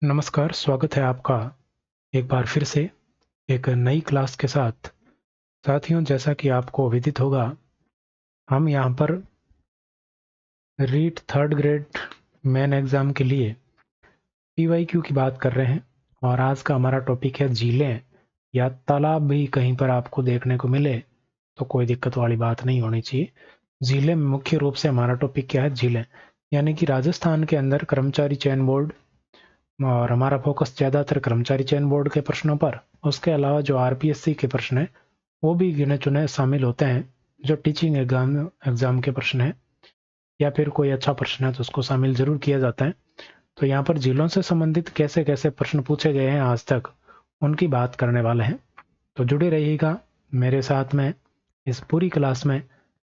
नमस्कार, स्वागत है आपका एक बार फिर से एक नई क्लास के साथ। साथियों, जैसा कि आपको विदित होगा, हम यहाँ पर REET third grade main exam के लिए पीवाईक्यू की बात कर रहे हैं और आज का हमारा टॉपिक है झीलें या तालाब भी कहीं पर आपको देखने को मिले तो कोई दिक्कत वाली बात नहीं होनी चाहिए। झीलें मुख्य रूप से हमारा टॉपिक क्या है? झीलें, यानी कि राजस्थान के अंदर कर्मचारी चयन बोर्ड और हमारा फोकस ज़्यादातर कर्मचारी चयन बोर्ड के प्रश्नों पर, उसके अलावा जो आरपीएससी के प्रश्न हैं वो भी गिने चुने शामिल होते हैं। जो टीचिंग एग्जाम के प्रश्न हैं या फिर कोई अच्छा प्रश्न है तो उसको शामिल जरूर किया जाता है। तो यहाँ पर जिलों से संबंधित कैसे कैसे प्रश्न पूछे गए हैं आज तक, उनकी बात करने वाले हैं। तो जुड़े रहिएगा मेरे साथ में, इस पूरी क्लास में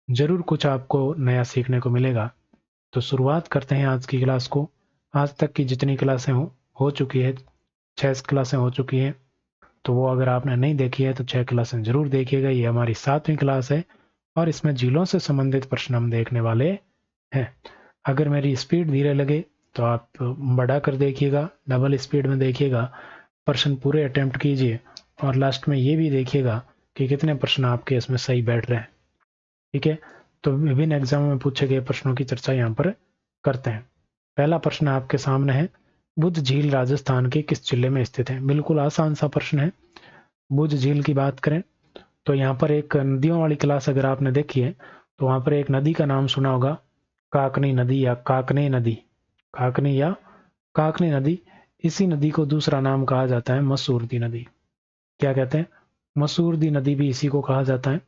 जरूर कुछ आपको नया सीखने को मिलेगा। तो शुरुआत करते हैं आज की क्लास को। आज तक की जितनी क्लासें हो चुकी है, 6 क्लासें हो चुकी हैं, तो वो अगर आपने नहीं देखी है तो 6 क्लासें जरूर देखिएगा। ये हमारी 7वीं क्लास है और इसमें जिलों से संबंधित प्रश्न हम देखने वाले हैं। अगर मेरी स्पीड धीरे लगे तो आप बढ़ा कर देखिएगा, डबल स्पीड में देखिएगा, प्रश्न पूरे अटेम्प्ट कीजिए और लास्ट में ये भी देखिएगा कि कितने प्रश्न आपके इसमें सही बैठ रहे हैं। ठीक है, तो विभिन्न एग्जामों में पूछे गए प्रश्नों की चर्चा यहाँ पर करते हैं। पहला प्रश्न आपके सामने है, बुद्ध झील राजस्थान के किस जिले में स्थित है? बिल्कुल आसान सा प्रश्न है। बुद्ध झील की बात करें तो यहाँ पर एक नदियों वाली क्लास अगर आपने देखी है तो वहाँ पर एक नदी का नाम सुना होगा, काकनी नदी या काकनी नदी। काकनी या काकनी नदी, इसी नदी को दूसरा नाम कहा जाता है मसूरदी नदी। क्या कहते हैं? मसूरदी नदी भी इसी को कहा जाता है।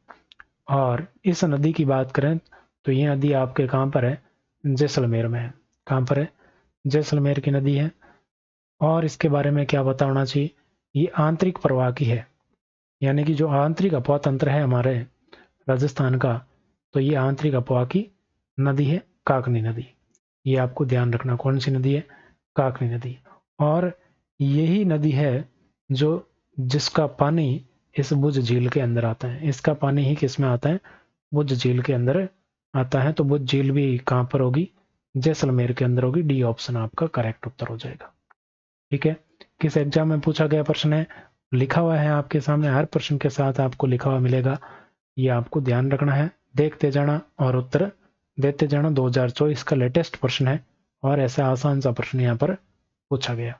और इस नदी की बात करें तो ये नदी आपके कहाँ पर है? जैसलमेर में है। कहाँ पर है? जैसलमेर की नदी है। और इसके बारे में क्या पता होना चाहिए? ये आंतरिक प्रवाह की है, यानी कि जो आंतरिक अपवाह तंत्र है हमारे राजस्थान का, तो ये आंतरिक अपवाह की नदी है काकनी नदी। ये आपको ध्यान रखना, कौन सी नदी है? काकनी नदी। और यही नदी है जो जिसका पानी इस बुद्ध झील के अंदर आता है। इसका पानी ही किस में आता है? बुद्ध झील के अंदर आता है। तो बुद्ध झील भी कहाँ पर होगी? जैसलमेर के अंदर होगी। डी ऑप्शन आपका करेक्ट उत्तर हो जाएगा। ठीक है, किस एग्जाम में पूछा गया प्रश्न है, लिखा हुआ है आपके सामने, हर प्रश्न के साथ आपको लिखा हुआ मिलेगा। ये आपको ध्यान रखना है, देखते जाना और उत्तर देते जाना। 2024 का लेटेस्ट प्रश्न है और ऐसा आसान सा प्रश्न यहाँ पर पूछा गया।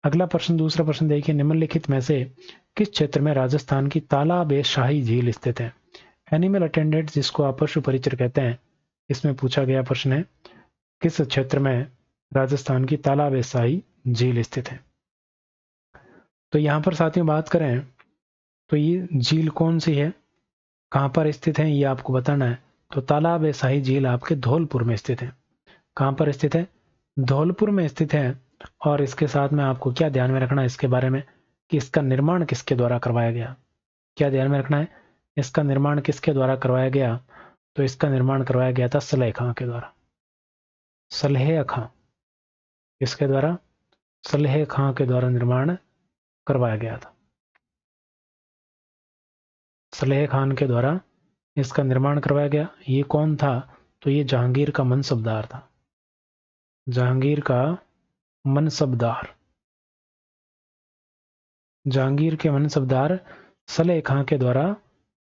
अगला प्रश्न, दूसरा प्रश्न देखिए, निम्नलिखित में से किस क्षेत्र में राजस्थान की तालाब ए शाही झील स्थित है? एनिमल अटेंडेंट, जिसको आप पशु परिचर कहते हैं, इसमें पूछा गया प्रश्न है, किस क्षेत्र में राजस्थान की तालाब ए शाही झील स्थित है? तो यहाँ पर साथियों बात करें तो ये झील कौन सी है, कहाँ पर स्थित है, ये आपको बताना है। तो तालाब ए शाही झील आपके धौलपुर में स्थित है। कहाँ पर स्थित है? धौलपुर में स्थित है। और इसके साथ में आपको क्या ध्यान में रखना है इसके बारे में, कि इसका निर्माण किसके द्वारा करवाया गया? क्या ध्यान में रखना है? इसका निर्माण किसके द्वारा करवाया गया? तो इसका निर्माण करवाया गया था सलेह खां के द्वारा। सलेह खां, किसके द्वारा? सलेह खां के द्वारा निर्माण करवाया गया था। सलेह खान के द्वारा इसका निर्माण करवाया गया। ये कौन था? तो ये जहांगीर का मनसबदार था। जहांगीर का मनसबदार, जहांगीर के मनसबदार सलेह खां के द्वारा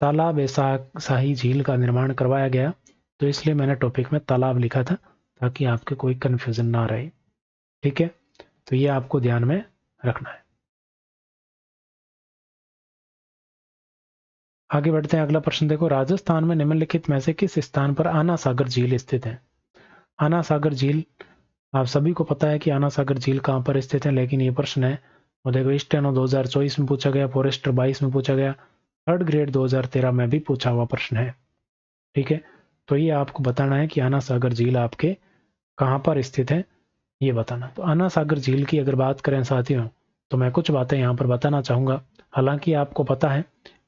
तालाब ए शाही झील का निर्माण करवाया गया। तो इसलिए मैंने टॉपिक में तालाब लिखा था ताकि आपके कोई कंफ्यूजन ना रहे। ठीक है, तो ये आपको ध्यान में रखना है। आगे बढ़ते हैं, अगला प्रश्न देखो, राजस्थान में निम्नलिखित में से किस स्थान पर आना सागर झील स्थित है? आना सागर झील, आप सभी को पता है कि आना सागर झील कहाँ पर स्थित है, लेकिन ये प्रश्न है वो देखो स्टेनो 2024 में पूछा गया, फॉरेस्टर 22 में पूछा गया, थर्ड ग्रेड 2013 में भी पूछा हुआ प्रश्न है। ठीक है, तो ये आपको बताना है कि आना सागर झील आपके कहाँ पर स्थित है, ये बताना। तो आना सागर झील की अगर बात करें साथियों, तो मैं कुछ बातें यहाँ पर बताना चाहूँगा। हालांकि आपको पता है,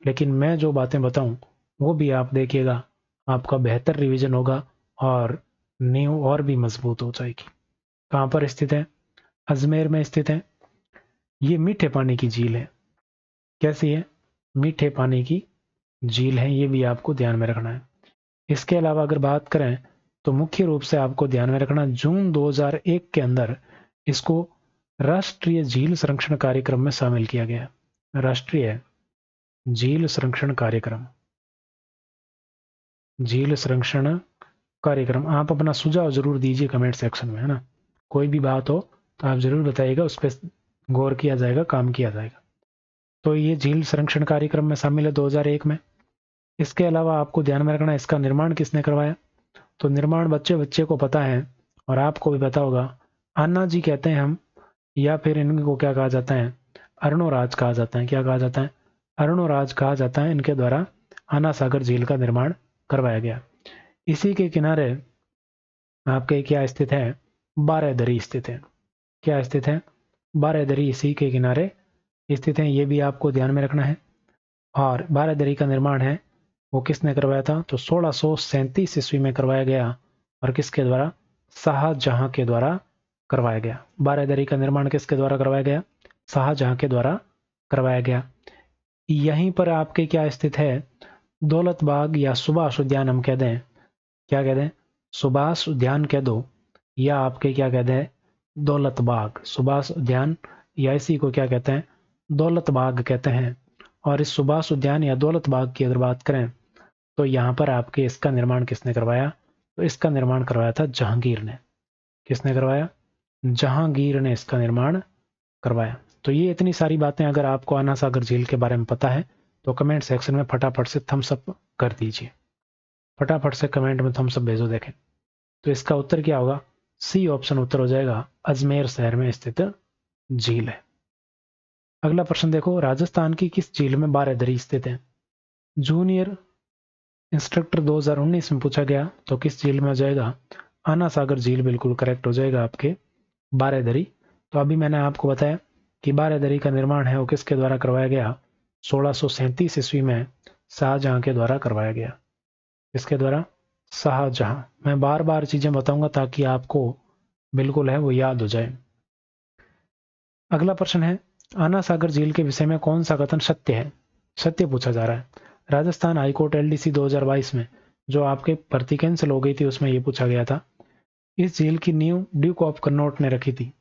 लेकिन मैं जो बातें बताऊँ वो भी आप देखिएगा, आपका बेहतर रिवीजन होगा और नींव और भी मजबूत हो जाएगी। कहाँ पर स्थित है? अजमेर में स्थित है। ये मीठे पानी की झील है। कैसी है? मीठे पानी की झील है, ये भी आपको ध्यान में रखना है। इसके अलावा अगर बात करें तो मुख्य रूप से आपको ध्यान में रखना, जून 2001 के अंदर इसको राष्ट्रीय झील संरक्षण कार्यक्रम में शामिल किया गया। राष्ट्रीय झील संरक्षण कार्यक्रम, झील संरक्षण कार्यक्रम। आप अपना सुझाव जरूर दीजिए कमेंट सेक्शन में, है ना। कोई भी बात हो तो आप जरूर बताइएगा, उस पर गौर किया जाएगा, काम किया जाएगा। तो ये झील संरक्षण कार्यक्रम में शामिल है 2001 में। इसके अलावा आपको ध्यान में रखना, इसका निर्माण किसने करवाया? तो निर्माण बच्चे बच्चे को पता है और आपको भी पता होगा, अन्ना जी कहते हैं हम, या फिर इनको क्या कहा जाता है? अरुणोराज कहा जाता है। क्या कहा जाता है? अरुणोराज कहा जाता है। इनके द्वारा अन्ना सागर झील का निर्माण करवाया गया। इसी के किनारे आपके क्या स्थित है? बारादरी स्थित है। क्या स्थित है? बारादरी इसी के किनारे स्थित है, ये भी आपको ध्यान में रखना है। और बारादरी का निर्माण है वो किसने करवाया था? तो 1637 ईस्वी में करवाया गया। और किसके द्वारा? शाहजहां के द्वारा करवाया गया। बारादरी का निर्माण किसके द्वारा करवाया गया? शाहजहां के द्वारा करवाया गया। यहीं पर आपके क्या स्थित है? दौलत बाग या सुभाष उद्यान हम कह दें। क्या कह दें? सुभाष उद्यान कह दो, या आपके क्या कहते हैं? दौलत बाग। सुभाष उद्यान या इसी को क्या कहते हैं? दौलत बाग कहते हैं। और इस सुभाष उद्यान या दौलत बाग की अगर बात करें तो यहाँ पर आपके इसका निर्माण किसने करवाया? तो इसका निर्माण करवाया था जहांगीर ने। किसने करवाया? जहांगीर ने इसका निर्माण करवाया। तो ये इतनी सारी बातें अगर आपको अन्ना सागर झील के बारे में पता है तो कमेंट सेक्शन में फटाफट से थम्स अप कर दीजिए। फटाफट से कमेंट में थम्स अप भेजो। देखें तो इसका उत्तर क्या होगा? सी ऑप्शन उत्तर हो जाएगा, अजमेर शहर में स्थित झील है। अगला प्रश्न देखो, राजस्थान की किस झील में बारादरी स्थित है? जूनियर इंस्ट्रक्टर 2019 में पूछा गया, तो किस झील में हो जाएगा? अन्ना सागर झील बिल्कुल करेक्ट हो जाएगा आपके, बारादरी। तो अभी मैंने आपको बताया कि बारादरी का निर्माण है वो किसके द्वारा करवाया गया? 1637 ईस्वी में शाहजहां के द्वारा करवाया गया। किसके द्वारा? शाहजहां। मैं बार बार चीजें बताऊंगा ताकि आपको बिल्कुल है वो याद हो जाए। अगला प्रश्न है, अन्ना सागर झील के विषय में कौन सा कथन सत्य है? सत्य पूछा जा रहा है। राजस्थान हाईकोर्ट एलडीसी 2022 में जो आपके भर्ती कैंसिल हो गई थी उसमें यह पूछा गया था, इस झील की नींव ड्यूक ऑफ कन्नौट ने रखी थी।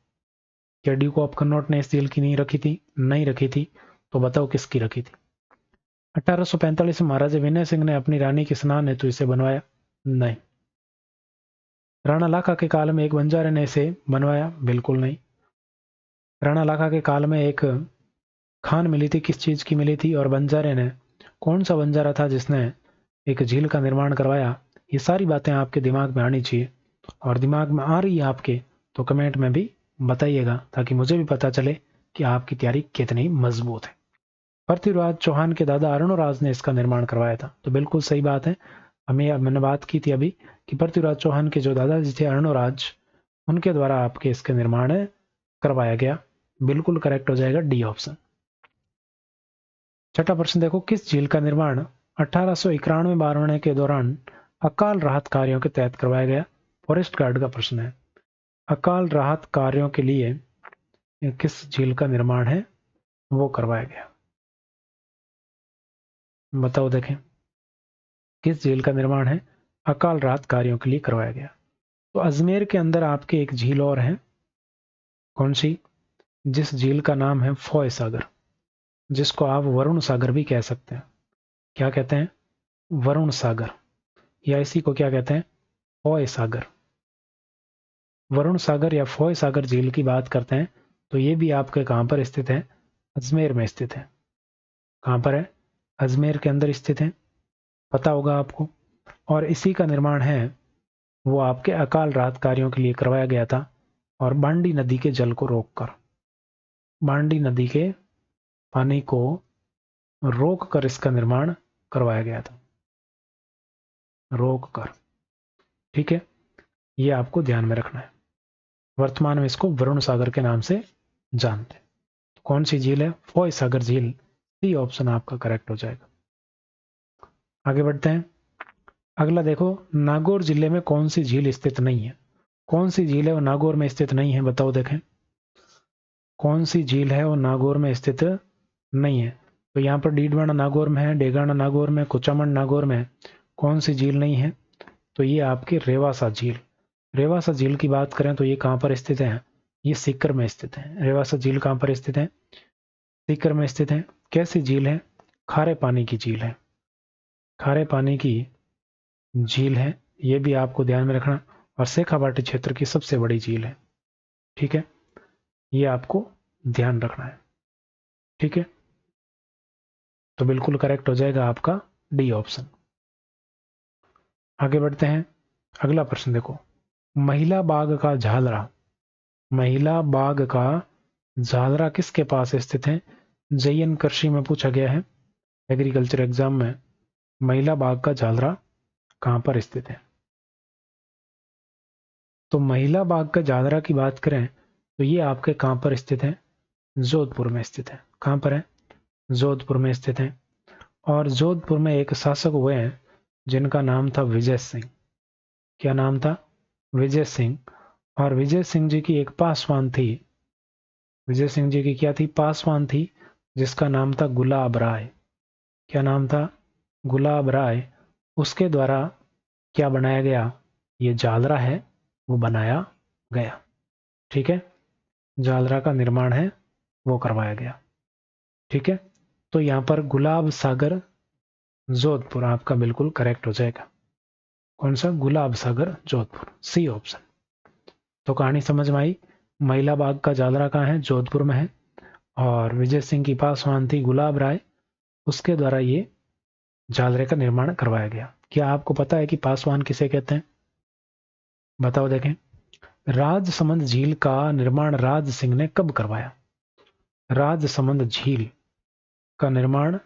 क्या ड्यूक ऑफ कन्नौट ने इस झील की नींव रखी थी? नहीं रखी थी। तो बताओ किसकी रखी थी? 1845 में महाराजा विनय सिंह ने अपनी रानी के स्नान हेतु इसे बनवाया? नहीं। राणा लाखा के काल में एक बंजारे ने इसे बनवाया? बिल्कुल नहीं। राणा लाखा के काल में एक खान मिली थी, किस चीज की मिली थी? और बंजारे ने, कौन सा बंजारा था जिसने एक झील का निर्माण करवाया? ये सारी बातें आपके दिमाग में आनी चाहिए, और दिमाग में आ रही है आपके तो कमेंट में भी बताइएगा ताकि मुझे भी पता चले कि आपकी तैयारी कितनी मजबूत है। पृथ्वीराज चौहान के दादा अरुणराज ने इसका निर्माण करवाया था, तो बिल्कुल सही बात है। मैंने बात की थी अभी कि पृथ्वीराज चौहान के जो दादाजी थे अरुणराज, उनके द्वारा आपके इसके निर्माण करवाया गया। बिल्कुल करेक्ट हो जाएगा डी ऑप्शन। छठा प्रश्न देखो, किस झील का निर्माण 1891-92 के दौरान अकाल राहत कार्यों के तहत करवाया गया? फॉरेस्ट गार्ड का प्रश्न है। अकाल राहत कार्यों के लिए किस झील का निर्माण है वो करवाया गया? बताओ देखें, किस झील का निर्माण है अकाल राहत कार्यों के लिए करवाया गया? तो अजमेर के अंदर आपके एक झील और है, कौन सी? जिस झील का नाम है फोय सागर, जिसको आप वरुण सागर भी कह सकते हैं। क्या कहते हैं? वरुण सागर, या इसी को क्या कहते हैं? फोय सागर। वरुण सागर या फोय सागर झील की बात करते हैं तो ये भी आपके कहां पर स्थित है? अजमेर में स्थित है। कहां पर है? अजमेर के अंदर स्थित है, पता होगा आपको। और इसी का निर्माण है वो आपके अकाल राहत कार्यों के लिए करवाया गया था, और बांडी नदी के जल को रोककर, बांडी नदी के पानी को रोककर इसका निर्माण करवाया गया था। रोककर, ठीक है, ये आपको ध्यान में रखना है। वर्तमान में इसको वरुण सागर के नाम से जानते हैं। तो कौन सी झील है? फोय सागर झील। सी ऑप्शन आपका करेक्ट हो जाएगा। आगे बढ़ते हैं। अगला देखो, नागौर जिले में कौन सी झील स्थित नहीं है? कौन सी झील है वो नागौर में स्थित नहीं है? बताओ देखें, कौन सी झील है वो नागौर में स्थित नहीं है? तो यहाँ पर डीडवाना नागौर में है, डेगाना नागौर में, कुचामन नागौर में। कौन सी झील नहीं है? तो ये आपकी रेवासा झील। रेवासा झील की बात करें तो ये कहाँ पर स्थित है? ये सीकर में स्थित है। रेवासा झील कहाँ पर स्थित है? सीकर में स्थित है। कैसी झील है? खारे पानी की झील है। खारे पानी की झील है, ये भी आपको ध्यान में रखना। और शेखावाटी क्षेत्र की सबसे बड़ी झील है। ठीक है, ये आपको ध्यान रखना है। ठीक है, तो बिल्कुल करेक्ट हो जाएगा आपका डी ऑप्शन। आगे बढ़ते हैं। अगला प्रश्न देखो, महिला बाग का झालरा, महिला बाग का झालरा किसके पास स्थित है? JN कृषि में पूछा गया है, एग्रीकल्चर एग्जाम में। महिला बाग का झालरा कहां पर स्थित है? तो महिला बाग का झालरा की बात करें तो ये आपके कहां पर स्थित है? जोधपुर में स्थित है। कहां पर है? जोधपुर में स्थित है। और जोधपुर में एक शासक हुए हैं जिनका नाम था विजय सिंह। क्या नाम था? विजय सिंह। और विजय सिंह जी की एक पासवान थी, विजय सिंह जी की क्या थी? पासवान थी, जिसका नाम था गुलाब राय। क्या नाम था? गुलाब राय। उसके द्वारा क्या बनाया गया? ये झालरा है वो बनाया गया। ठीक है, झालरा का निर्माण है वो करवाया गया। ठीक है, तो यहां पर गुलाब सागर जोधपुर आपका बिल्कुल करेक्ट हो जाएगा। कौन सा? गुलाब सागर जोधपुर, सी ऑप्शन। तो कहानी समझ में आई। महिला बाग का झालरा कहाँ है? जोधपुर में है। और विजय सिंह की पासवान थी गुलाब राय, उसके द्वारा ये झालरे का निर्माण करवाया गया। क्या आपको पता है कि पासवान किसे कहते हैं? बताओ देखें। राजसमंद झील का निर्माण राज सिंह ने कब करवाया? राजसमंद झील का निर्माण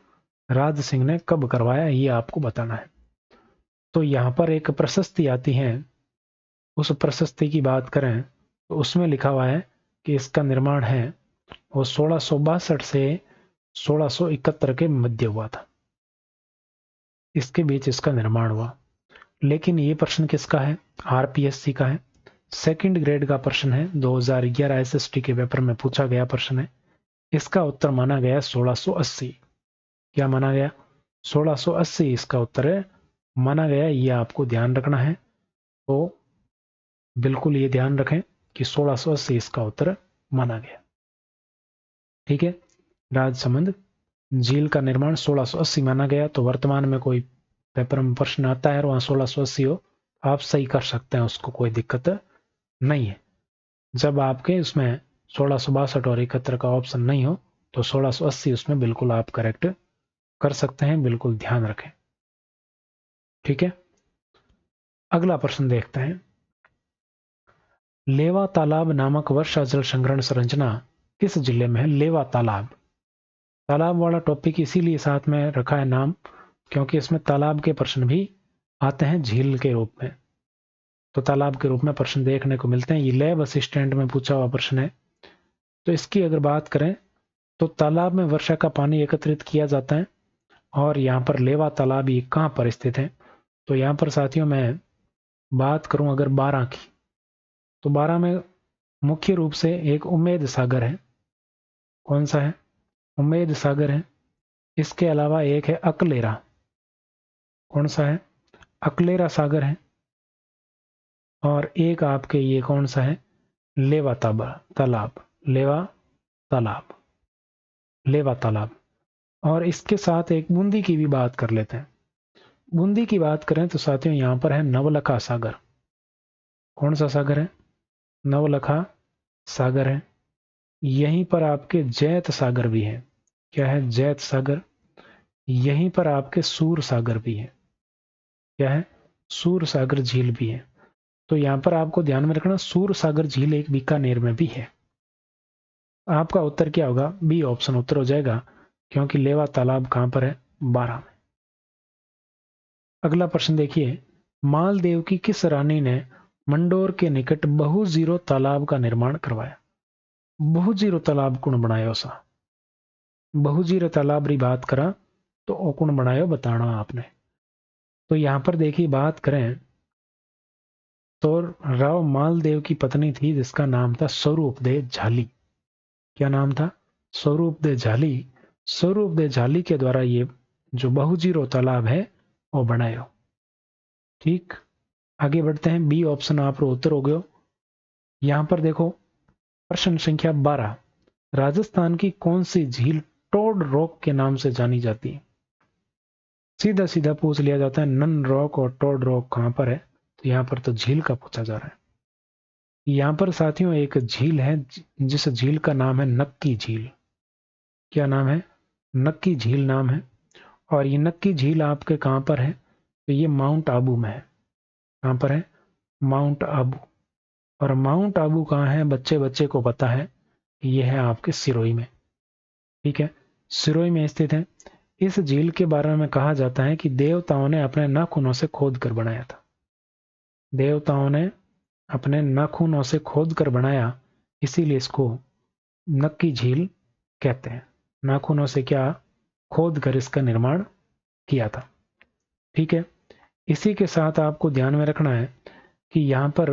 राज सिंह ने कब करवाया, ये आपको बताना है। तो यहां पर एक प्रशस्ति आती है, उस प्रशस्ति की बात करें तो उसमें लिखा हुआ है कि इसका निर्माण है वो 1662 से 1671 के मध्य हुआ था, इसके बीच इसका निर्माण हुआ। लेकिन ये प्रश्न किसका है? आरपीएससी का है, सेकंड ग्रेड का प्रश्न है, 2011 एसएसटी के पेपर में पूछा गया प्रश्न है। इसका उत्तर माना गया 1680। क्या माना गया? 1680 इसका उत्तर है माना गया। ये आपको ध्यान रखना है, तो बिल्कुल ये ध्यान रखें कि 1680 इसका उत्तर माना गया। ठीक है, राजसमंद झील का निर्माण 1680 माना गया। तो वर्तमान में कोई पेपर में प्रश्न आता है और वहां 1680 हो, आप सही कर सकते हैं, उसको कोई दिक्कत नहीं है। जब आपके उसमें 1662 और 71 का ऑप्शन नहीं हो तो 1680 उसमें बिल्कुल आप करेक्ट कर सकते हैं, बिल्कुल ध्यान रखें। ठीक है, अगला प्रश्न देखते हैं। लेवा तालाब नामक वर्षा जल संग्रहण संरचना किस जिले में है? लेवा तालाब, तालाब वाला टॉपिक इसीलिए साथ में रखा है नाम, क्योंकि इसमें तालाब के प्रश्न भी आते हैं झील के रूप में, तो तालाब के रूप में प्रश्न देखने को मिलते हैं। ये लैब असिस्टेंट में पूछा हुआ प्रश्न है। तो इसकी अगर बात करें तो तालाब में वर्षा का पानी एकत्रित किया जाता है, और यहाँ पर लेवा तालाब ये कहाँ पर स्थित है? तो यहाँ पर साथियों मैं बात करूं अगर 12 की, तो 12 में मुख्य रूप से एक उम्मेद सागर है। कौन सा है? उम्मेद सागर है। इसके अलावा एक है अकलेरा। कौन सा है? अकलेरा सागर है। और एक आपके ये कौन सा है? लेवा तालाब, लेवा तालाब, लेवा तालाब। और इसके साथ एक बूंदी की भी बात कर लेते हैं। बूंदी की बात करें तो साथियों यहां पर है नवलखा सागर। कौन सा सागर है? नवलखा सागर है। यहीं पर आपके जैत सागर भी है। क्या है? जैत सागर। यहीं पर आपके सूर सागर भी है। क्या है? सूर सागर झील भी है। तो यहां पर आपको ध्यान में रखना, सूर सागर झील एक बीकानेर में भी है। आपका उत्तर क्या होगा? बी ऑप्शन उत्तर हो जाएगा, क्योंकि लेवा तालाब कहां पर है? 12 में। अगला प्रश्न देखिए, मालदेव की किस रानी ने मंडोर के निकट बहुजीरो तालाब का निर्माण करवाया? बहुजीरो तालाब कौन बनाया? उसा बहुजीरो तालाब री बात करा तो ओ कौन बनायो बताना आपने। तो यहां पर देखिए बात करें तो राव मालदेव की पत्नी थी जिसका नाम था स्वरूपदेव झाली। क्या नाम था? स्वरूपदेव झाली। स्वरूपदेव झाली के द्वारा ये जो बहुजीरो तालाब है वो बनायो। ठीक, आगे बढ़ते हैं। बी ऑप्शन आप उत्तर हो गयो। यहां पर देखो, प्रश्न संख्या 12, राजस्थान की कौन सी झील टोड रॉक के नाम से जानी जाती है? सीधा सीधा पूछ लिया जाता है नन रॉक और टोड रॉक कहां पर है, तो यहां पर तो झील का पूछा जा रहा है। यहां पर साथियों एक झील है जिस झील का नाम है नक्की झील। क्या नाम है? नक्की झील नाम है। और ये नक्की झील आपके कहां पर है? तो ये माउंट आबू में है। कहां पर है? माउंट आबू। और माउंट आबू कहां है? बच्चे बच्चे को पता है कि यह है आपके सिरोही में। ठीक है, सिरोही में स्थित है। इस झील के बारे में कहा जाता है कि देवताओं ने अपने नाखूनों से खोद कर बनाया था। देवताओं ने अपने नाखूनों से खोद कर बनाया, इसीलिए इसको नक्की झील कहते हैं। नाखूनों से क्या खोद कर इसका निर्माण किया था। ठीक है, इसी के साथ आपको ध्यान में रखना है कि यहां पर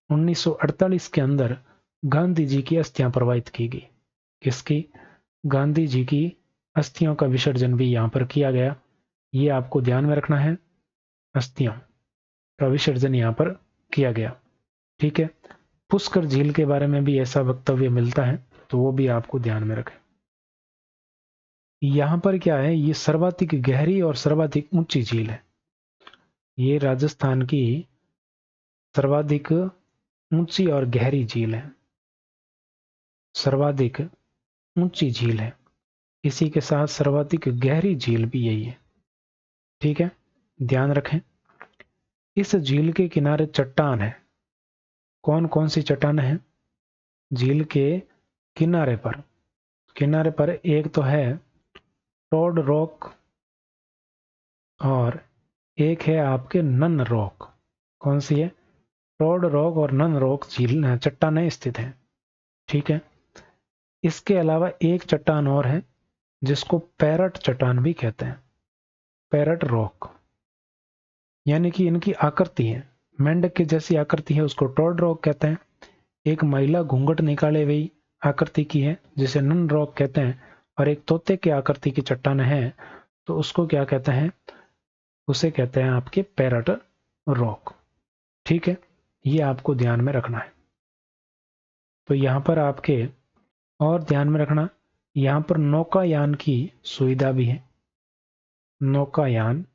1948 के अंदर गांधी जी की अस्थियां प्रवाहित की गई। किसकी? गांधी जी की अस्थियों का विसर्जन भी यहां पर किया गया। ये आपको ध्यान में रखना है, अस्थियों का विसर्जन यहां पर किया गया। ठीक है, पुष्कर झील के बारे में भी ऐसा वक्तव्य मिलता है, तो वो भी आपको ध्यान में रखें। यहां पर क्या है, ये सर्वाधिक गहरी और सर्वाधिक ऊंची झील है। ये राजस्थान की सर्वाधिक ऊंची और गहरी झील है। सर्वाधिक ऊंची झील है, इसी के साथ सर्वाधिक गहरी झील भी यही है। ठीक है, ध्यान रखें। इस झील के किनारे चट्टान है। कौन कौन सी चट्टान है? झील के किनारे पर एक तो है टोड रॉक और एक है आपके नन रॉक। कौन सी है? टोड रॉक और नन रॉक झील चट्टानें स्थित हैं। ठीक है, इसके अलावा एक चट्टान और है जिसको पैरट चट्टान भी कहते हैं। पैरट रॉक, यानी कि इनकी आकृति है मेंढक की जैसी आकृति है, उसको टोड रॉक कहते हैं। एक महिला घूंघट निकाले हुई आकृति की है जिसे नन रॉक कहते हैं। और एक तोते की आकृति की चट्टान है, तो उसको क्या कहते हैं? उसे कहते हैं आपके पैरट रॉक। ठीक है, ये आपको ध्यान में रखना है। तो यहां पर आपके और ध्यान में रखना, यहां पर नौकायान की सुविधा भी है। नौकायान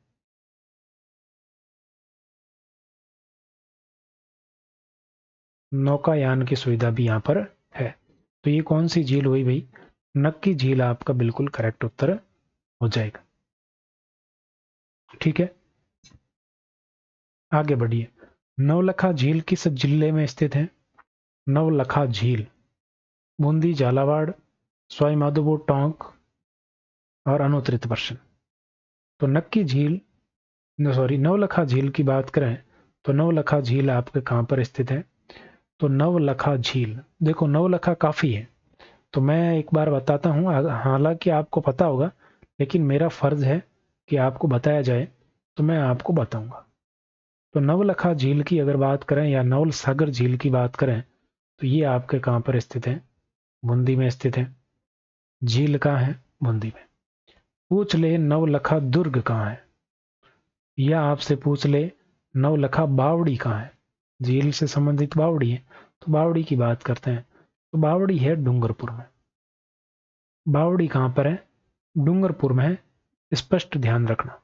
नौकायान की सुविधा भी यहां पर है। तो ये कौन सी झील हुई भाई? नक्की झील आपका बिल्कुल करेक्ट उत्तर हो जाएगा। ठीक है, आगे बढ़िए। नवलखा झील किस जिले में स्थित है? नवलखा झील बूंदी, झालावाड़, सवाई माधोपुर, टोंक और अनुत्तरित प्रश्न। तो नक्की झील नवलखा झील की बात करें तो नवलखा झील आपके कहां पर स्थित है? तो नवलखा झील, देखो नवलखा काफी है, तो मैं एक बार बताता हूं, हालांकि आपको पता होगा लेकिन मेरा फर्ज है कि आपको बताया जाए, तो मैं आपको बताऊंगा। तो नवलखा झील की अगर बात करें या नवल सागर झील की बात करें तो ये आपके कहां पर स्थित है? बूंदी में स्थित है। झील कहां है? बूंदी में। पूछ ले नवलखा दुर्ग कहां है, या आपसे पूछ ले नवलखा बावड़ी कहां है। झील से संबंधित बावड़ी है, तो बावड़ी की बात करते हैं। तो बावड़ी है डूंगरपुर में। बावड़ी कहां पर है? डूंगरपुर में है, स्पष्ट ध्यान रखना।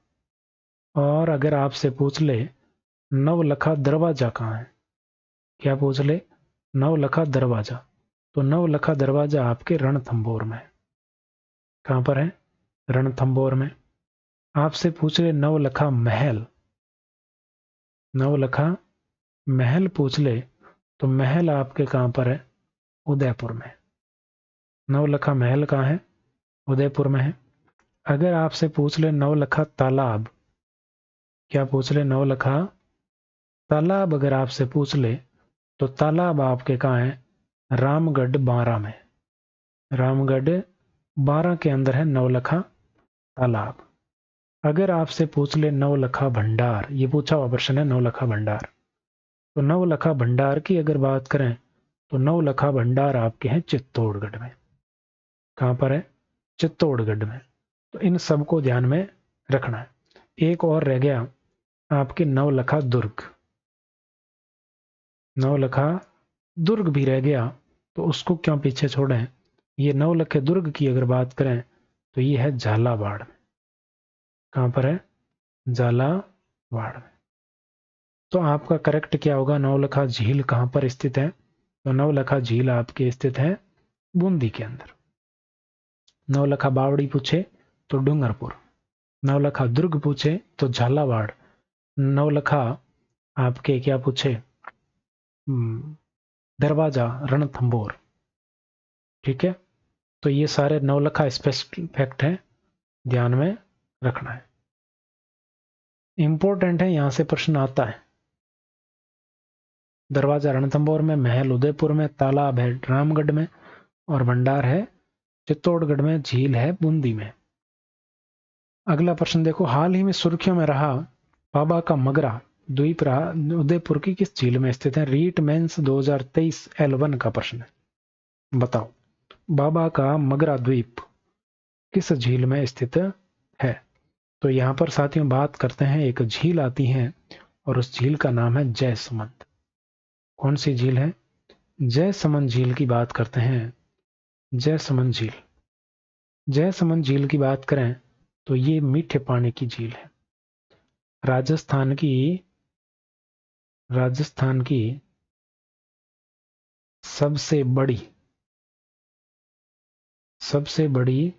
और अगर आपसे पूछ ले नवलखा दरवाजा कहां है, क्या पूछ ले? नवलखा दरवाजा, तो नवलखा दरवाजा आपके रणथंभौर में है। कहां पर है? रणथंभौर में। आपसे पूछ ले नवलखा महल, नवलखा महल पूछ ले तो महल आपके कहां पर है? उदयपुर में। नवलखा महल कहां है? उदयपुर में है। अगर आपसे पूछ ले नवलखा तालाब, क्या पूछ ले? नवलखा तालाब अगर आपसे पूछ ले तो तालाब आपके कहां है? रामगढ़ बारां में। रामगढ़ बारां के अंदर है नवलखा तालाब। अगर आपसे पूछ ले नवलखा भंडार, ये पूछा हुआ प्रश्न है नवलखा भंडार, तो नवलखा भंडार की अगर बात करें तो नवलखा भंडार आपके हैं चित्तौड़गढ़ में। कहां पर है? चित्तौड़गढ़ में। तो इन सबको ध्यान में रखना है। एक और रह गया आपके नवलखा दुर्ग। नवलखा दुर्ग भी रह गया, तो उसको क्यों पीछे छोड़ें। ये नवलखे दुर्ग की अगर बात करें तो ये है झालावाड़ में। कहाँ पर है? झालावाड़ में। तो आपका करेक्ट क्या होगा? नवलखा झील कहाँ पर स्थित है? तो नवलखा झील आपके स्थित है बूंदी के अंदर। नवलखा बावड़ी पूछे तो डूंगरपुर। नवलखा दुर्ग पूछे तो झालावाड़। नवलखा आपके क्या पूछे? दरवाजा रणथंभौर। ठीक है, तो ये सारे नवलखा स्पेसिफिक फैक्ट है, ध्यान में रखना है, इंपॉर्टेंट है, यहां से प्रश्न आता है। दरवाजा रणथंभौर में, महल उदयपुर में, तालाब है रामगढ़ में, और भंडार है चित्तौड़गढ़ में, झील है बूंदी में। अगला प्रश्न देखो, हाल ही में सुर्खियों में रहा बाबा का मगरा द्वीप रहा उदयपुर की किस झील में स्थित है? रीट मेंस 2023 L1 का प्रश्न है। बताओ, बाबा का मगरा द्वीप किस झील में स्थित है? तो यहां पर साथियों बात करते हैं, एक झील आती है और उस झील का नाम है जयसमंद। कौन सी झील है? जयसमंद झील की बात करते हैं। जयसमंद झील, जयसमंद झील की बात करें तो ये मीठे पानी की झील है। राजस्थान की सबसे बड़ी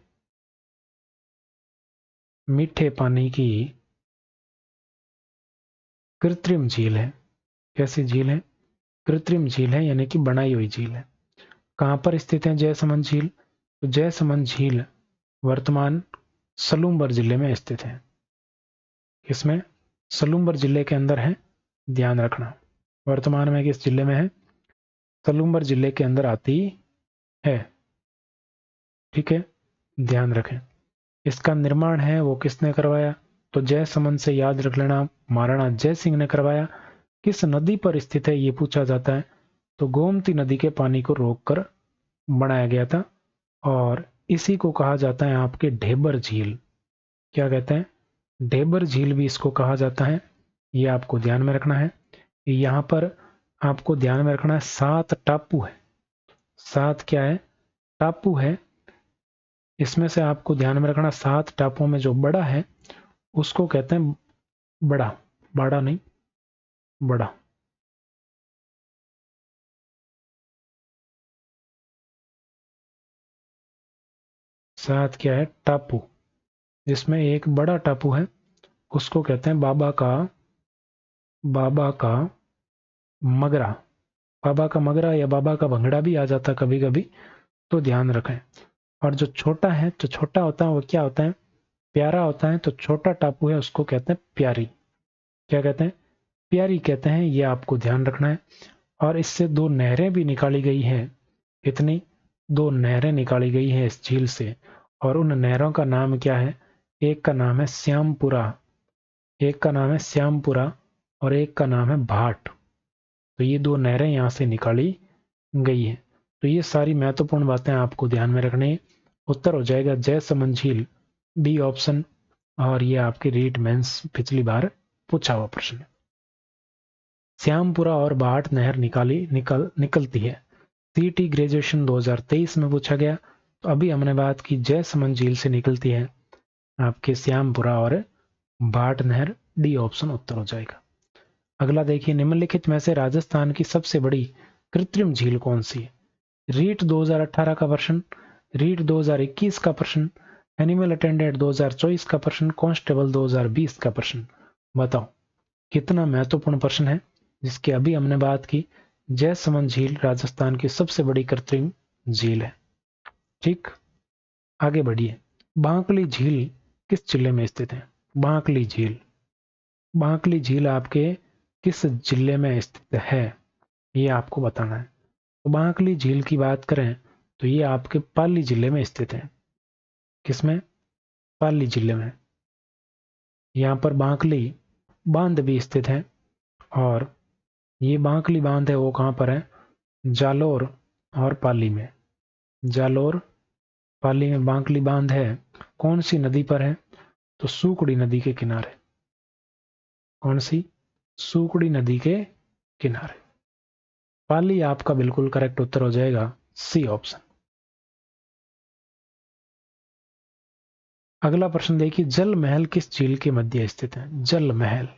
मीठे पानी की कृत्रिम झील है। कैसी झील है? कृत्रिम झील है, यानी कि बनाई हुई झील है। कहां पर स्थित है जयसमंद झील? तो जयसमंद झील वर्तमान सलूम्बर जिले में स्थित है। किसमें? सलूम्बर जिले के अंदर है, ध्यान रखना। वर्तमान में किस जिले में है? सलूम्बर जिले के अंदर आती है। ठीक है, ध्यान रखें। इसका निर्माण है वो किसने करवाया? तो जयसमंद से याद रख लेना, महाराणा जय सिंह ने करवाया। किस नदी पर स्थित है ये पूछा जाता है, तो गोमती नदी के पानी को रोककर बनाया गया था, और इसी को कहा जाता है आपके ढेबर झील। क्या कहते हैं? ढेबर झील भी इसको कहा जाता है। ये आपको ध्यान में रखना है। यहां पर आपको ध्यान में रखना है 7 टापू है। 7 क्या है? टापू है। इसमें से आपको ध्यान में रखना 7 टापुओं में जो बड़ा है उसको कहते हैं बड़ा, बाड़ा नहीं, बड़ा। सात क्या है? टापू। जिसमें एक बड़ा टापू है उसको कहते हैं बाबा का मगरा। बाबा का मगरा या बाबा का भंगड़ा भी आ जाता कभी कभी, तो ध्यान रखें। और जो छोटा है, जो छोटा होता है वो क्या होता है? प्यारा होता है। तो छोटा टापू है उसको कहते हैं प्यारी। क्या कहते हैं? प्यारी कहते हैं। ये आपको ध्यान रखना है। और इससे 2 नहरें भी निकाली गई हैं। इतनी 2 नहरें निकाली गई हैं इस झील से, और उन नहरों का नाम क्या है? एक का नाम है श्यामपुरा, एक का नाम है श्यामपुरा, और एक का नाम है भाट। तो ये 2 नहरें यहां से निकाली गई है। तो ये सारी महत्वपूर्ण बातें आपको ध्यान में रखनी है। उत्तर हो जाएगा जयसमंद झील, बी ऑप्शन। और ये आपके रीट मेंस पिछली बार पूछा हुआ प्रश्न है। श्यामपुरा और भाट नहर निकलती है। सीटी ग्रेजुएशन 2023 में पूछा गया। तो अभी हमने बात की जयसमंद झील से निकलती है आपके श्यामपुरा और भाट नहर, डी ऑप्शन उत्तर हो जाएगा। अगला देखिए, निम्नलिखित में से राजस्थान की सबसे बड़ी कृत्रिम झील कौन सी है? रीट 2018 का प्रश्न, रीट 2021 का प्रश्न, एनिमल अटेंडेंट 2024 का प्रश्न, कांस्टेबल 2020 का प्रश्न। बताओ कितना महत्वपूर्ण प्रश्न है, जिसकी अभी हमने बात की। जयसमंद झील राजस्थान की सबसे बड़ी कृत्रिम झील है। ठीक, आगे बढ़िए। बांकली झील किस जिले में स्थित है? बांकली झील, बांकली झील आपके किस जिले में स्थित है, ये आपको बताना है। तो बांकली झील की बात करें तो ये आपके पाली जिले में स्थित है। किसमें? पाली जिले में। यहाँ पर बांकली बांध भी स्थित है, और ये बांकली बांध है वो कहाँ पर है? जालोर और पाली में। जालोर, पाली में बांकली बांध है। कौन सी नदी पर है? तो सूकड़ी नदी के किनारे। कौन सी? सूकड़ी नदी के किनारे। पाली आपका बिल्कुल करेक्ट उत्तर हो जाएगा। C option. अगला प्रश्न देखिए, जल महल किस झील के मध्य स्थित है? जल महल,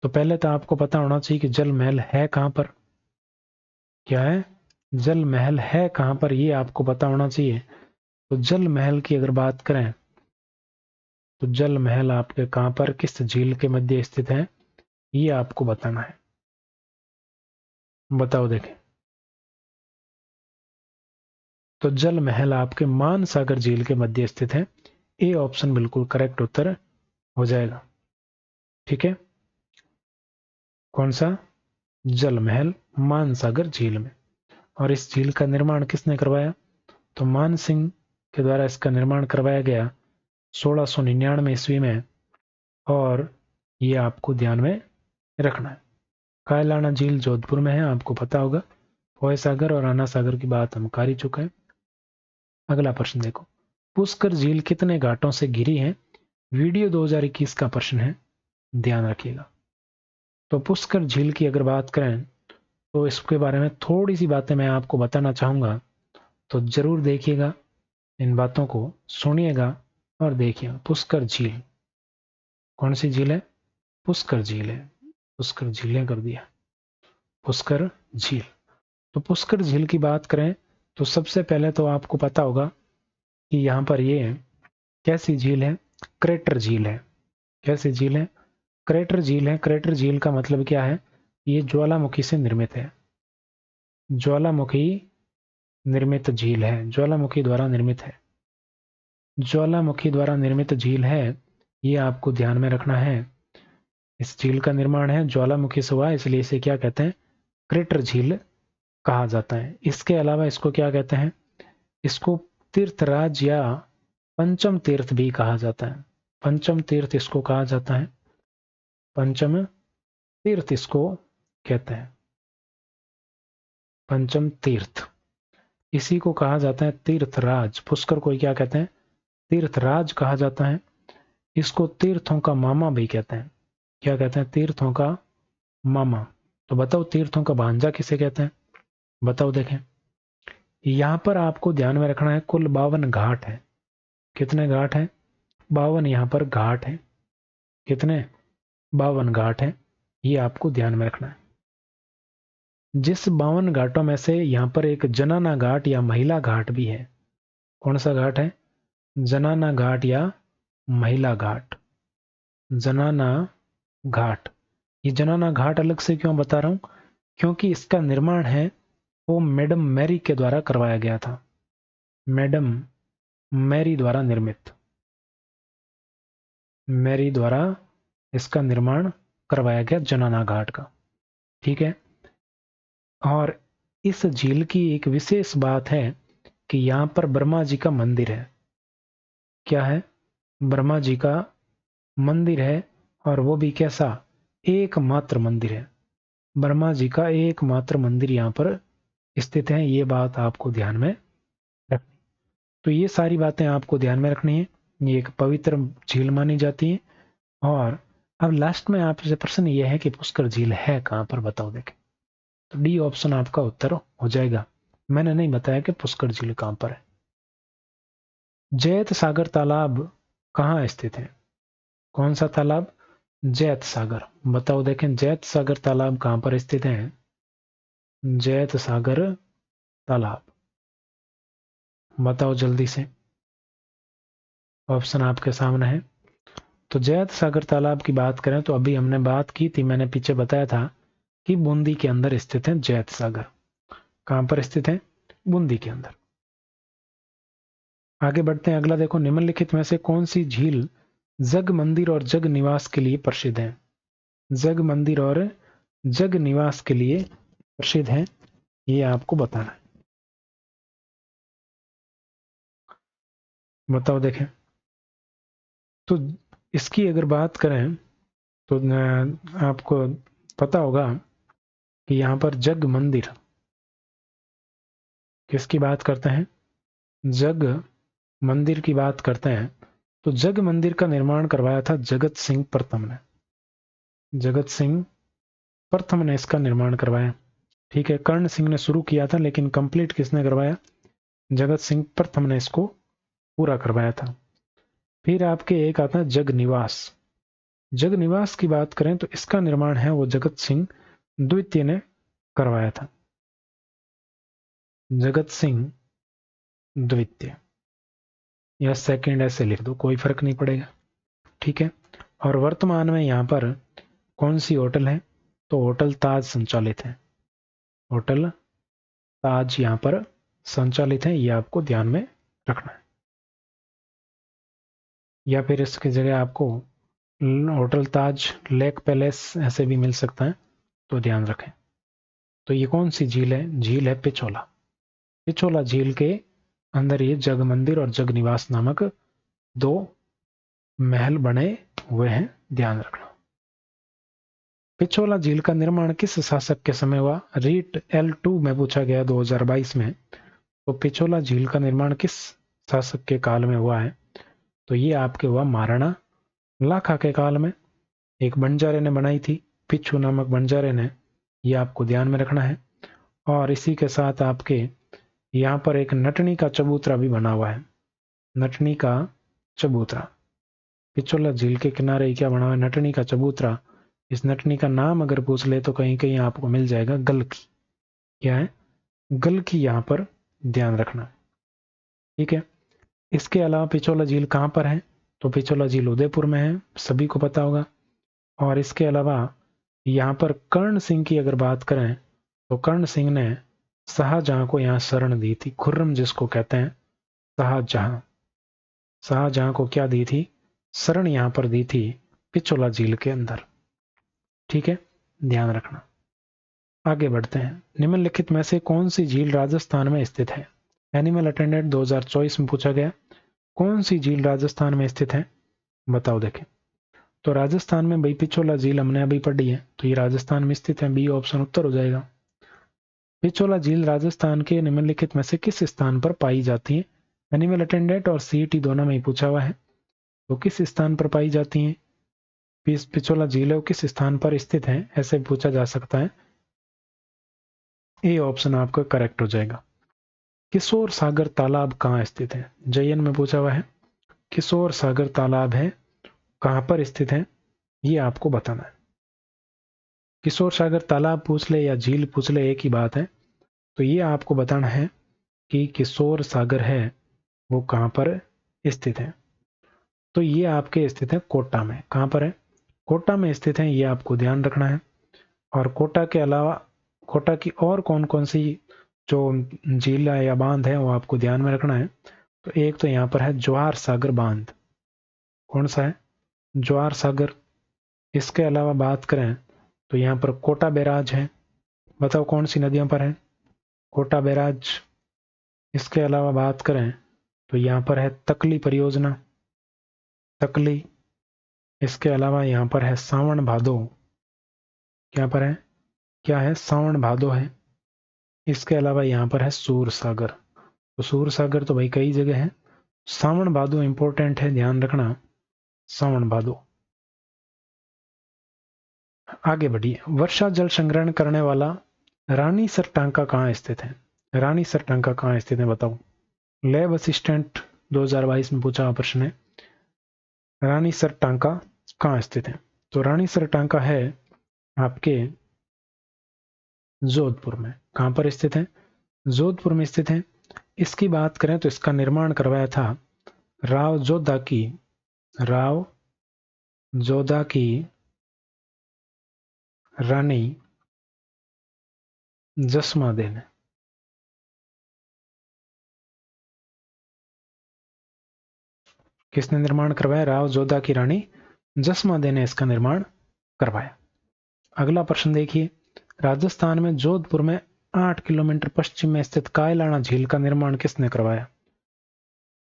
तो पहले तो आपको पता होना चाहिए कि जल महल है कहां पर। क्या है? जल महल है कहां पर, ये आपको पता होना चाहिए। तो जल महल की अगर बात करें तो जल महल आपके कहां पर, किस झील के मध्य स्थित है, ये आपको बताना है। बताओ देखें। तो जल महल आपके मानसागर झील के मध्य स्थित है। ए ऑप्शन बिल्कुल करेक्ट उत्तर हो जाएगा। ठीक है, कौन सा? जल महल मानसागर झील में। और इस झील का निर्माण किसने करवाया? तो मान सिंह के द्वारा इसका निर्माण करवाया गया 1699 ईस्वी में। और ये आपको ध्यान में रखना है। कायलाना झील जोधपुर में है, आपको पता होगा। फोय सागर और आना सागर की बात हम कर ही चुके हैं। अगला प्रश्न देखो, पुष्कर झील कितने घाटों से घिरी है? वीडियो 2021 का प्रश्न है, ध्यान रखिएगा। तो पुष्कर झील की अगर बात करें तो इसके बारे में थोड़ी सी बातें मैं आपको बताना चाहूंगा, तो जरूर देखिएगा, इन बातों को सुनिएगा और देखिएगा। पुष्कर झील कौन सी झील है? पुष्कर झील है। पुष्कर झीलें कर दिया, पुष्कर झील। तो पुष्कर झील की बात करें तो सबसे पहले तो आपको पता होगा कि यहाँ पर ये कैसी झील है? क्रेटर झील है। कैसी झील है? क्रेटर झील है। क्रेटर झील का मतलब क्या है? ये ज्वालामुखी से निर्मित है। ज्वालामुखी निर्मित झील है, ज्वालामुखी द्वारा निर्मित है। ज्वालामुखी द्वारा निर्मित झील है, ये आपको ध्यान में रखना है। इस झील का निर्माण है ज्वालामुखी से हुआ, इसलिए इसे क्या कहते हैं? क्रेटर झील कहा जाता है। इसके अलावा इसको क्या कहते हैं? इसको तीर्थराज या पंचम तीर्थ भी कहा जाता है। पंचम तीर्थ इसको कहा जाता है। पंचम तीर्थ इसको कहते हैं। पंचम तीर्थ, इसी को कहा जाता है तीर्थराज। पुष्कर को क्या कहते हैं? तीर्थराज कहा जाता है। इसको तीर्थों का मामा भी कहते हैं। क्या कहते हैं? तीर्थों का मामा। तो बताओ तीर्थों का भांजा किसे कहते हैं? बताओ देखें। यहां पर आपको ध्यान में रखना है, कुल 52 घाट है। कितने घाट हैं? 52 यहां पर घाट है। कितने? 52 घाट है, ये आपको ध्यान में रखना है। जिस 52 घाटों में से यहां पर एक जनाना घाट या महिला घाट भी है। कौन सा घाट है? जनाना घाट या महिला घाट। जनाना घाट। ये जनाना घाट अलग से क्यों बता रहा हूं? क्योंकि इसका निर्माण है वो मैडम मैरी के द्वारा करवाया गया था। मैडम मैरी द्वारा निर्मित, मैरी द्वारा इसका निर्माण करवाया गया जनाना घाट का। ठीक है, और इस झील की एक विशेष बात है कि यहां पर ब्रह्मा जी का मंदिर है। क्या है? ब्रह्मा जी का मंदिर है, और वो भी कैसा? एकमात्र मंदिर है। ब्रह्मा जी का एकमात्र मंदिर यहां पर स्थित है, ये बात आपको ध्यान में रखनी। तो ये सारी बातें आपको ध्यान में रखनी है। ये एक पवित्र झील मानी जाती है। और अब लास्ट में आपसे प्रश्न ये है कि पुष्कर झील है कहां पर, बताओ देखें। तो डी ऑप्शन आपका उत्तर हो जाएगा। मैंने नहीं बताया कि पुष्कर झील कहां पर है। जैत सागर तालाब कहाँ स्थित है? कौन सा तालाब? जैत सागर। बताओ देखें, जैत सागर तालाब कहां पर स्थित है? जैत सागर तालाब, बताओ जल्दी से। ऑप्शन आपके सामने है। तो जैत सागर तालाब की बात करें तो अभी हमने बात की थी, मैंने पीछे बताया था कि बूंदी के अंदर स्थित है जैत सागर। कहां पर स्थित है? बूंदी के अंदर। आगे बढ़ते हैं। अगला देखो, निम्नलिखित में से कौन सी झील जग मंदिर और जग निवास के लिए प्रसिद्ध है? जग मंदिर और जग निवास के लिए प्रसिद्ध है, ये आपको बताना है। बताओ देखें। तो इसकी अगर बात करें तो आपको पता होगा कि यहां पर जग मंदिर किसकी बात करते हैं? जग मंदिर की बात करते हैं। तो जग मंदिर का निर्माण करवाया था जगत सिंह प्रथम ने। जगत सिंह प्रथम ने इसका निर्माण करवाया। ठीक है, कर्ण सिंह ने शुरू किया था, लेकिन कंप्लीट किसने करवाया? जगत सिंह प्रथम ने इसको पूरा करवाया था। फिर आपके एक आता है जग निवास। जग निवास की बात करें तो इसका निर्माण है वो जगत सिंह द्वितीय ने करवाया था। जगत सिंह द्वितीय या सेकंड ऐसे लिख दो, कोई फर्क नहीं पड़ेगा। ठीक है, और वर्तमान में यहाँ पर कौन सी होटल है? तो होटल ताज संचालित है। होटल ताज यहाँ पर संचालित है, ये आपको ध्यान में रखना है। या फिर इसकी जगह आपको होटल ताज लेक पैलेस ऐसे भी मिल सकता है, तो ध्यान रखें। तो ये कौन सी झील है? झील है पिछोला। पिछोला झील के अंदर ये जग मंदिर और जग निवास नामक दो महल बने हुए हैं, ध्यान रखना। पिछोला झील का निर्माण किस शासक के समय हुआ? रीट L2 में पूछा गया 2022 में। तो पिछोला झील का निर्माण किस शासक के काल में हुआ है? तो ये आपके हुआ महाराणा लाखा के काल में। एक बंजारे ने बनाई थी, पिछू नामक बंजारे ने, ये आपको ध्यान में रखना है। और इसी के साथ आपके यहाँ पर एक नटनी का चबूतरा भी बना हुआ है। नटनी का चबूतरा, पिछोला झील के किनारे क्या बना हुआ है? नटनी का चबूतरा। इस नटनी का नाम अगर पूछ ले तो कहीं कहीं आपको मिल जाएगा गलकी। क्या है? गलकी, यहाँ पर ध्यान रखना। ठीक है, इसके अलावा पिछोला झील कहाँ पर है? तो पिछोला झील उदयपुर में है, सभी को पता होगा। और इसके अलावा यहाँ पर कर्ण सिंह की अगर बात करें तो कर्ण सिंह ने शाहजहां को यहाँ शरण दी थी। खुर्रम जिसको कहते हैं, शाहजहां, शाहजहां को क्या दी थी? शरण यहाँ पर दी थी पिछोला झील के अंदर। ठीक है, ध्यान रखना। आगे बढ़ते हैं। निम्नलिखित में से कौन सी झील राजस्थान में स्थित है? एनिमल अटेंडेंट 2024 में पूछा गया, कौन सी झील राजस्थान में स्थित है? बताओ। देखें तो राजस्थान में भाई पिछोला झील हमने अभी पढ़ी है, तो ये राजस्थान में स्थित है, बी ऑप्शन उत्तर हो जाएगा। पिछोला झील राजस्थान के निम्नलिखित में से किस स्थान पर पाई जाती है? एनिमल अटेंडेंट और सीईटी दोनों में ही पूछा हुआ है, तो किस स्थान पर पाई जाती है पिछोला झील? किस स्थान पर स्थित है, ऐसे पूछा जा सकता है। ए ऑप्शन आपका करेक्ट हो जाएगा। किशोर सागर तालाब कहाँ स्थित है? जयन में पूछा हुआ है। किशोर सागर तालाब है, कहां पर स्थित है, ये आपको बताना है। किशोर सागर तालाब पूछ ले या झील पूछ ले, एक ही बात है। तो ये आपको बताना है कि किशोर सागर है वो कहां पर स्थित है। तो ये आपके स्थित है कोटा में। कहां पर है? कोटा में स्थित है, ये आपको ध्यान रखना है। और कोटा के अलावा कोटा की और कौन कौन सी जो झील या बांध है वो आपको ध्यान में रखना है। तो एक तो यहाँ पर है ज्वार सागर बांध। कौन सा है? ज्वार सागर। इसके अलावा बात करें तो यहाँ पर कोटा बैराज है। बताओ कौन सी नदियों पर है? कोटा बैराज। इसके अलावा बात करें तो यहाँ पर है तकली परियोजना, तकली। इसके अलावा यहाँ पर है सावन भादो। क्या पर है? क्या है? सावन भादो है। इसके अलावा यहाँ पर है सूर सागर। तो सूर सागर तो भाई कई जगह है, सावन भादो इंपॉर्टेंट है, ध्यान रखना, सावन भादो। आगे बढ़िए। वर्षा जल संग्रहण करने वाला रानीसर टांका कहाँ स्थित है? रानीसर टांका कहाँ स्थित है बताओ। लैब असिस्टेंट 2022 में पूछा प्रश्न है, रानीसर टांका कहाँ स्थित है? तो रानीसर टांका है आपके जोधपुर में। कहां पर स्थित है? जोधपुर में स्थित है। इसकी बात करें तो इसका निर्माण करवाया था राव जोधा की, राव जोधा की रानी जसमादे ने। किसने निर्माण करवाया? राव जोधा की रानी जसमादे ने इसका निर्माण करवाया। अगला प्रश्न देखिए। राजस्थान में जोधपुर में 8 किलोमीटर पश्चिम में स्थित कायलाना झील का निर्माण किसने करवाया?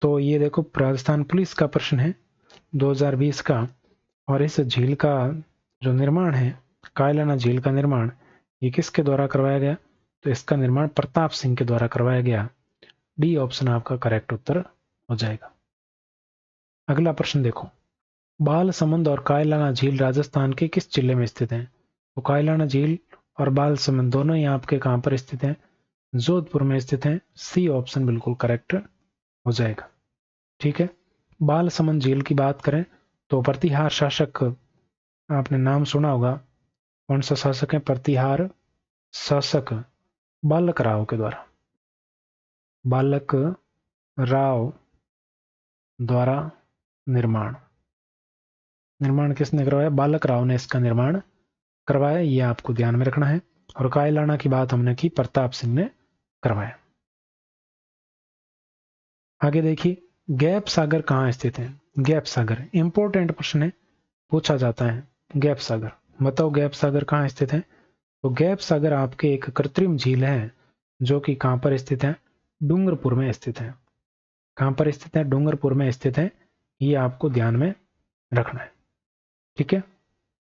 तो ये देखो राजस्थान पुलिस का प्रश्न है 2020 का। और इस झील का जो निर्माण है, कायलाना झील का निर्माण, ये किसके द्वारा करवाया गया? तो इसका निर्माण प्रताप सिंह के द्वारा करवाया गया। डी ऑप्शन आपका करेक्ट उत्तर हो जाएगा। अगला प्रश्न देखो। बाल समंद और कायलाना झील राजस्थान के किस जिले में स्थित है? तो कायलाना झील और बालसमंद दोनों ही आपके कहां पर स्थित हैं? जोधपुर में स्थित हैं। सी ऑप्शन बिल्कुल करेक्ट हो जाएगा। ठीक है। बालसमंद झील की बात करें तो प्रतिहार शासक, आपने नाम सुना होगा, कौन सा शासक है? प्रतिहार शासक बालक राव के द्वारा, बालक राव द्वारा निर्माण किसने करवाया? बालक राव ने इसका निर्माण करवाया, ये आपको ध्यान में रखना है। और कायलाना की बात हमने की, प्रताप सिंह ने करवाया। आगे देखिए, गैप सागर कहाँ स्थित है? गैप सागर इंपॉर्टेंट प्रश्न है, पूछा जाता है। गैप सागर बताओ, गैप सागर कहाँ स्थित है? तो गैप सागर आपके एक कृत्रिम झील है जो कि कहां पर स्थित है? डूंगरपुर में स्थित है। कहां पर स्थित है? डूंगरपुर में स्थित है, ये आपको ध्यान में रखना है। ठीक है।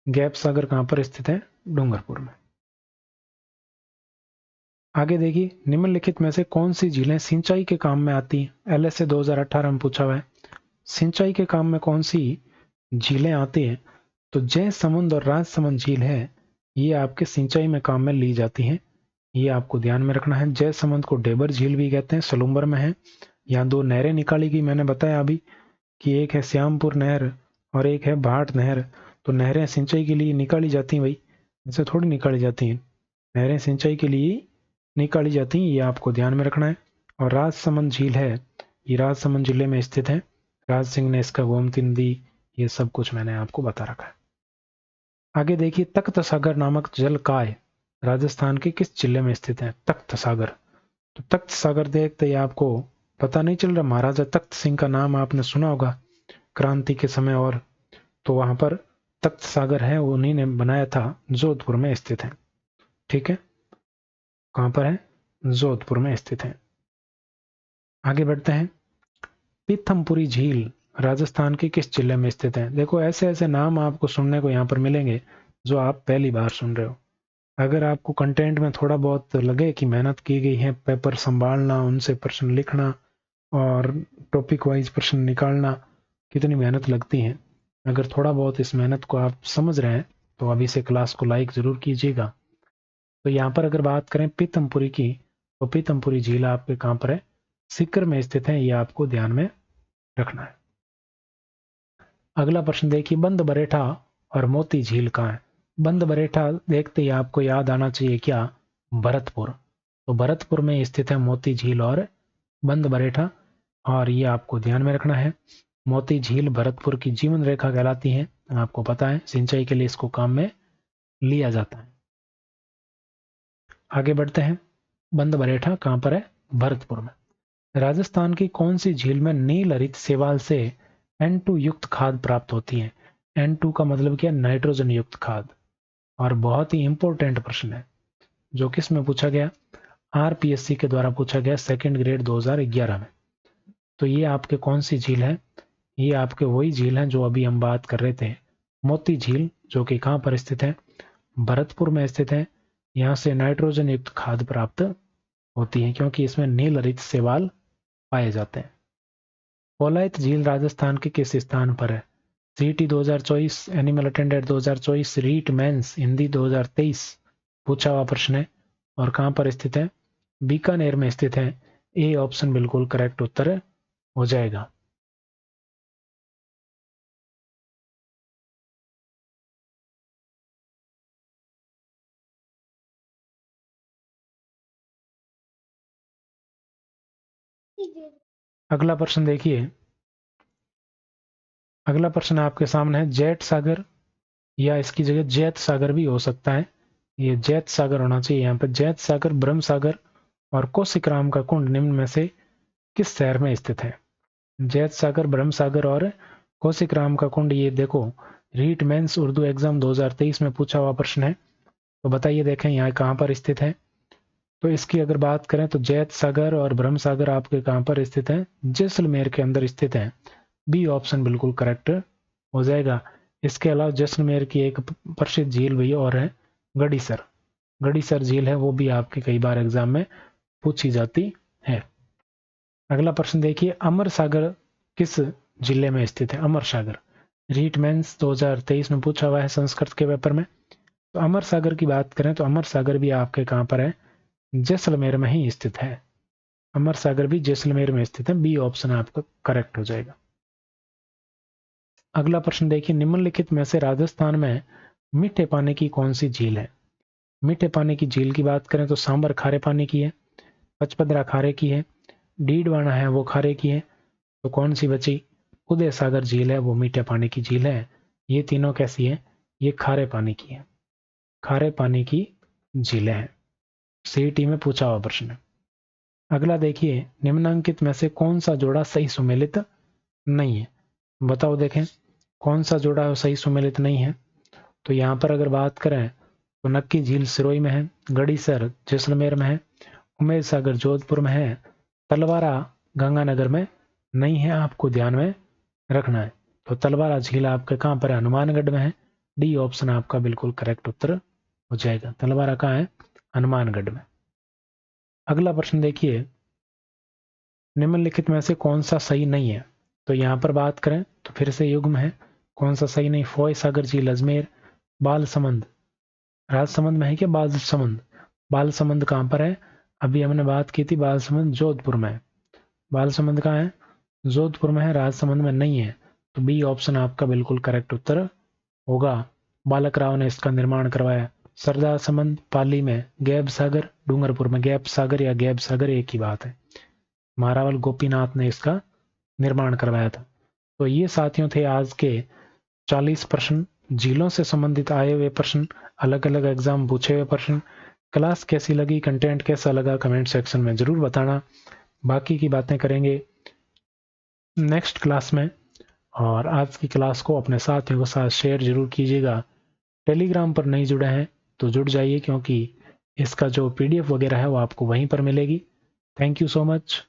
गैप सागर कहां पर स्थित है? डूंगरपुर में। आगे देखिए, निम्नलिखित में से कौन सी झीलें सिंचाई के काम में आती हैं? एलएसए 2018 में पूछा हुआ है, सिंचाई के काम में कौन सी झीलें आती हैं? तो जयसमुंद और राजसमंद झील है, ये आपके सिंचाई में काम में ली जाती हैं, ये आपको ध्यान में रखना है। जयसमुंद को डेबर झील भी कहते हैं, सलूम्बर में है। यहाँ दो नहरें निकाली गई, मैंने बताया अभी कि एक है श्यामपुर नहर और एक है भाट नहर। तो नहरें सिंचाई के लिए निकाली जाती हैं भाई, ऐसे थोड़ी निकाली जाती हैं, नहरें सिंचाई के लिए निकाली जाती हैं, ये आपको ध्यान में रखना है। और राजसमंद झील है, ये राजसमंद जिले में स्थित है, राज सिंह ने इसका गोमती नदी, ये सब कुछ मैंने आपको बता रखा है। आगे देखिए, तख्त सागर नामक जल काय राजस्थान के किस जिले में स्थित है? तख्त सागर। तो तख्त सागर देखते ही आपको पता नहीं चल रहा, महाराजा तख्त सिंह का नाम आपने सुना होगा क्रांति के समय, और तो वहां पर तख्त सागर है, उन्हीं ने बनाया था, जोधपुर में स्थित है। ठीक है। कहां पर है? जोधपुर में स्थित है। आगे बढ़ते हैं, पीथमपुरी झील राजस्थान के किस जिले में स्थित है? देखो ऐसे ऐसे नाम आपको सुनने को यहाँ पर मिलेंगे जो आप पहली बार सुन रहे हो। अगर आपको कंटेंट में थोड़ा बहुत लगे कि मेहनत की गई है, पेपर संभालना, उनसे प्रश्न लिखना और टॉपिक वाइज प्रश्न निकालना, कितनी मेहनत लगती है, अगर थोड़ा बहुत इस मेहनत को आप समझ रहे हैं तो अभी से क्लास को लाइक जरूर कीजिएगा। तो यहाँ पर अगर बात करें पीतमपुरी की, तो पीतमपुरी झील आपके कहाँ पर है? सीकर में स्थित है, ये आपको ध्यान में रखना है। अगला प्रश्न देखिए, बंद बरेठा और मोती झील कहाँ है? बंद बरेठा देखते ही आपको याद आना चाहिए क्या? भरतपुर। तो भरतपुर में स्थित है मोती झील और बंद बरेठा, और ये आपको ध्यान में रखना है। मोती झील भरतपुर की जीवन रेखा कहलाती है, आपको पता है, सिंचाई के लिए इसको काम में लिया जाता है। आगे बढ़ते हैं, बंद बरेठा कहां पर है? भरतपुर में। राजस्थान की कौन सी झील में नील हरित शैवाल से N2 युक्त खाद प्राप्त होती है? N2 का मतलब क्या? नाइट्रोजन युक्त खाद। और बहुत ही इंपॉर्टेंट प्रश्न है जो किस में पूछा गया? आरपीएससी के द्वारा पूछा गया, सेकंड ग्रेड 2011 में। तो ये आपके कौन सी झील है? ये आपके वही झील हैं जो अभी हम बात कर रहे थे, मोती झील, जो कि कहां पर स्थित है? भरतपुर में स्थित है। यहाँ से नाइट्रोजन युक्त खाद प्राप्त होती है क्योंकि इसमें नील हरित शैवाल पाए जाते हैं। कोलायत झील राजस्थान के किस स्थान पर है? CT 2024, animal attendant 2024, REET mains Hindi 2023 पूछा हुआ प्रश्न है। और कहां पर स्थित है? बीकानेर में स्थित है। ए ऑप्शन बिल्कुल करेक्ट उत्तर हो जाएगा। अगला प्रश्न देखिए, अगला प्रश्न आपके सामने है, जेट सागर या इसकी जगह जैत सागर भी हो सकता है, ये जैत सागर होना चाहिए यहाँ पर। जैत सागर, ब्रह्म सागर और कौशिकराम का कुंड निम्न में से किस शहर में स्थित है? जैत सागर, ब्रह्म सागर और कौशिकराम का कुंड, ये देखो रीट मेंस उर्दू एग्जाम 2023 में पूछा हुआ प्रश्न है। तो बताइए, देखें यहाँ कहाँ पर स्थित है? तो इसकी अगर बात करें तो जैत सागर और ब्रह्म सागर आपके कहाँ पर स्थित है? जैसलमेर के अंदर स्थित है। बी ऑप्शन बिल्कुल करेक्ट हो जाएगा। इसके अलावा जैसलमेर की एक प्रसिद्ध झील भी और है, गड़ीसर। गड़ीसर झील है, वो भी आपके कई बार एग्जाम में पूछी जाती है। अगला प्रश्न देखिए, अमर सागर किस जिले में स्थित है? अमर सागर रीट मेंस 2023 में पूछा हुआ है संस्कृत के पेपर में। तो अमर सागर की बात करें तो अमर सागर भी आपके कहाँ पर है, जैसलमेर में ही स्थित है। अमर सागर भी जैसलमेर में स्थित है। बी ऑप्शन आपका करेक्ट हो जाएगा। अगला प्रश्न देखिए, निम्नलिखित में से राजस्थान में मीठे पानी की कौन सी झील है? मीठे पानी की झील की बात करें तो सांबर खारे पानी की है, पचपदरा खारे की है, डीडवाना है वो खारे की है, तो कौन सी बची? उदय सागर झील है वो मीठे पानी की झील है। ये तीनों कैसी है? ये खारे पानी की है, खारे पानी की झीलें हैं। सीईटी में पूछा हुआ प्रश्न है। अगला देखिए, निम्नांकित में से कौन सा जोड़ा सही सुमेलित नहीं है? बताओ देखें कौन सा जोड़ा सही सुमेलित नहीं है। तो यहां पर अगर बात करें तो नक्की झील सिरोही में है, गड़ीसर जैसलमेर में है, उमेद सागर जोधपुर में है, तलवारा गंगानगर में नहीं है। आपको ध्यान में रखना है। तो तलवारा झील आपके कहां पर है? हनुमानगढ़ में है। डी ऑप्शन आपका बिल्कुल करेक्ट उत्तर हो जाएगा। तलवारा कहां है? हनुमानगढ़ में। अगला प्रश्न देखिए, निम्नलिखित में से कौन सा सही नहीं है? तो यहां पर बात करें तो फिर से युग्म है। कौन सा सही नहीं? फोय सागर झील अजमेर, बालसमंद राजसमंद में है क्या? बालसमंद, बालसमंद कहां पर है? अभी हमने बात की थी बालसमंद जोधपुर में। बालसमंद कहां है? जोधपुर में है, राजसमंद में नहीं है। तो बी ऑप्शन आपका बिल्कुल करेक्ट उत्तर होगा। बालक राव ने इसका निर्माण करवाया। सरदार समंद पाली में, गैब सागर डूंगरपुर में, गैब सागर या गैब सागर एक ही बात है। मारावल गोपीनाथ ने इसका निर्माण करवाया था। तो ये साथियों थे आज के 40 प्रश्न, झीलों से संबंधित आए हुए प्रश्न, अलग अलग एग्जाम पूछे हुए प्रश्न। क्लास कैसी लगी, कंटेंट कैसा लगा, कमेंट सेक्शन में जरूर बताना। बाकी की बातें करेंगे नेक्स्ट क्लास में। और आज की क्लास को अपने साथियों के साथ शेयर जरूर कीजिएगा। टेलीग्राम पर नहीं जुड़े हैं तो जुड़ जाइए, क्योंकि इसका जो पीडीएफ वगैरह है वो आपको वहीं पर मिलेगी। Thank you so much.